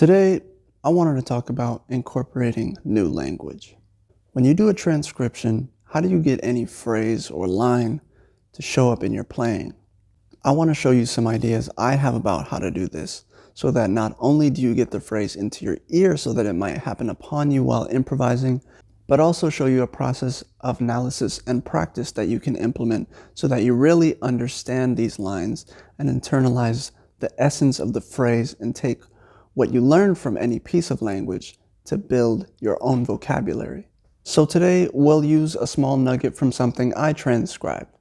Today, I wanted to talk about incorporating new language. When you do a transcription, how do you get any phrase or line to show up in your playing? I want to show you some ideas I have about how to do this, so that not only do you get the phrase into your ear so that it might happen upon you while improvising, but also show you a process of analysis and practice that you can implement so that you really understand these lines and internalize the essence of the phrase and take what you learn from any piece of language to build your own vocabulary. So today we'll use a small nugget from something I transcribed,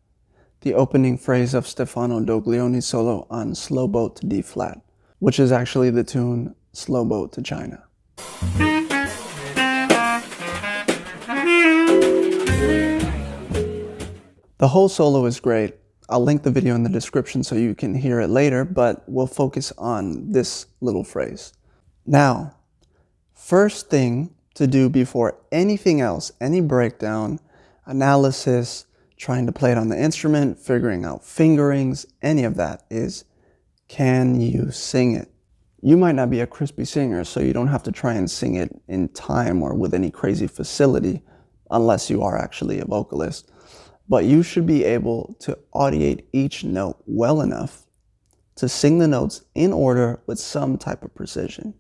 the opening phrase of Stefano Doglioni's solo on Slow Boat to D flat, which is actually the tune Slow Boat to China. The whole solo is great. I'll link the video in the description so you can hear it later, but we'll focus on this little phrase. Now, first thing to do before anything else, any breakdown, analysis, trying to play it on the instrument, figuring out fingerings, any of that is, can you sing it? You might not be a crispy singer, so you don't have to try and sing it in time or with any crazy facility, unless you are actually a vocalist. But you should be able to audiate each note well enough to sing the notes in order with some type of precision.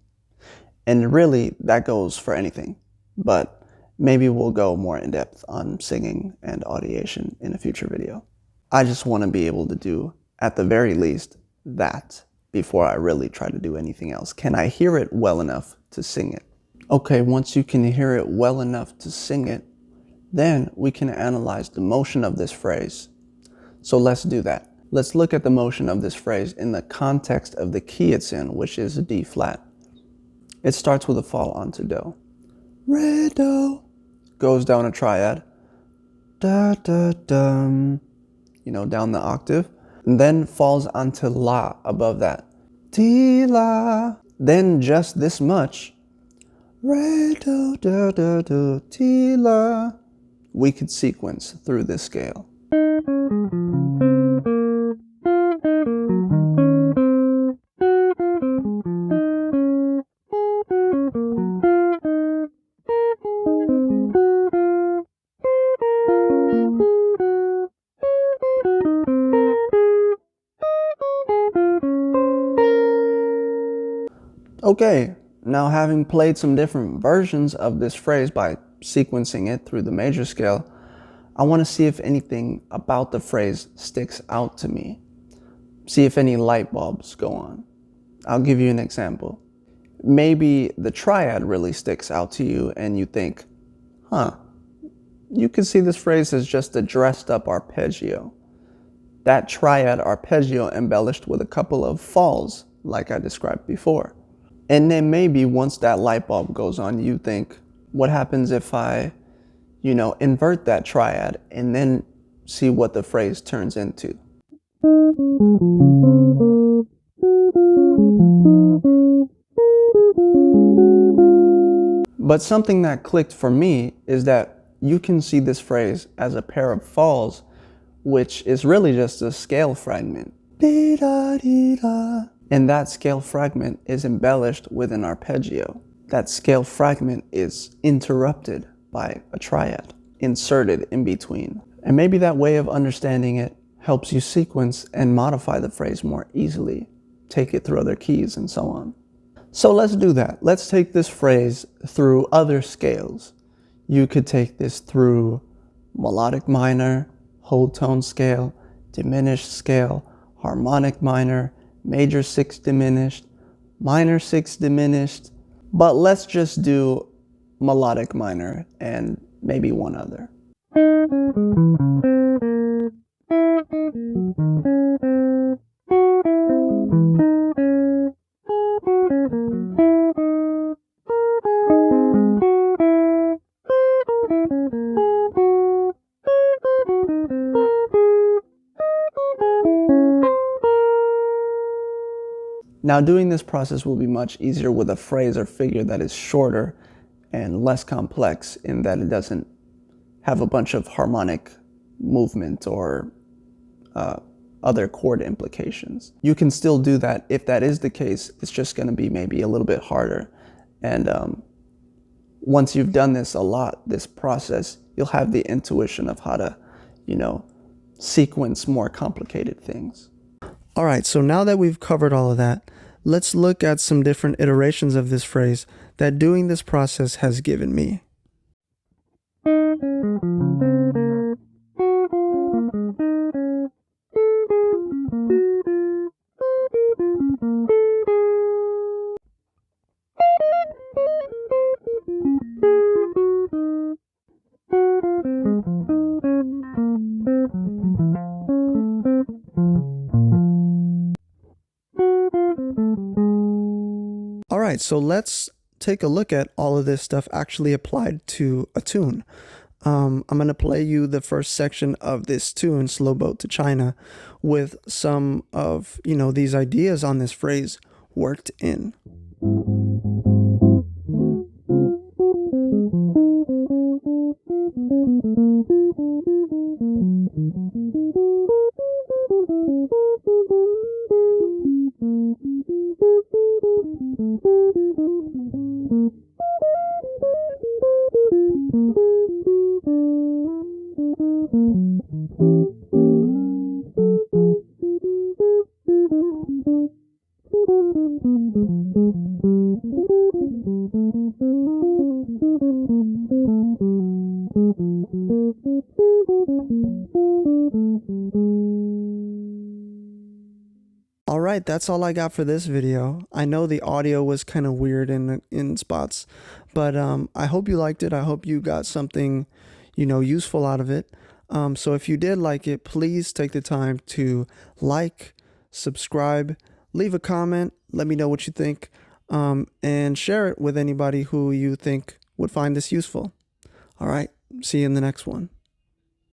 And really, that goes for anything. But maybe we'll go more in depth on singing and audiation in a future video. I just want to be able to do, at the very least, that before I really try to do anything else. Can I hear it well enough to sing it? Okay, once you can hear it well enough to sing it, then we can analyze the motion of this phrase. So let's do that. Let's look at the motion of this phrase in the context of the key it's in, which is D flat. It starts with a fall onto Do. Re, Do, goes down a triad, da, da, dum, down the octave, and then falls onto La above that. Ti, La, then just this much, Re, Do, da, da, do, Ti, La. We could sequence through this scale. Okay, now having played some different versions of this phrase by sequencing it through the major scale, I want to see if anything about the phrase sticks out to me. See if any light bulbs go on. I'll give you an example. Maybe the triad really sticks out to you and you think, you could see this phrase as just a dressed up arpeggio. That triad arpeggio embellished with a couple of falls, like I described before. And then maybe once that light bulb goes on, you think, what happens if I, invert that triad and then see what the phrase turns into? But something that clicked for me is that you can see this phrase as a pair of falls, which is really just a scale fragment. And that scale fragment is embellished with an arpeggio. That scale fragment is interrupted by a triad, inserted in between. And maybe that way of understanding it helps you sequence and modify the phrase more easily, take it through other keys and so on. So let's do that. Let's take this phrase through other scales. You could take this through melodic minor, whole tone scale, diminished scale, harmonic minor, major 6 diminished, minor 6 diminished, but let's just do melodic minor and maybe one other. Now doing this process will be much easier with a phrase or figure that is shorter and less complex in that it doesn't have a bunch of harmonic movement or other chord implications. You can still do that. If that is the case, it's just going to be maybe a little bit harder. And once you've done this a lot, this process, you'll have the intuition of how to, sequence more complicated things. All right, so now that we've covered all of that, let's look at some different iterations of this phrase that doing this process has given me. All right, so let's take a look at all of this stuff actually applied to a tune. I'm going to play you the first section of this tune, Slow Boat to China, with some of, these ideas on this phrase worked in. All right, that's all I got for this video. I know the audio was kind of weird in spots, but I hope you liked it. I hope you got something, useful out of it. So if you did like it, please take the time to like, subscribe, leave a comment, let me know what you think, and share it with anybody who you think would find this useful. All right, see you in the next one.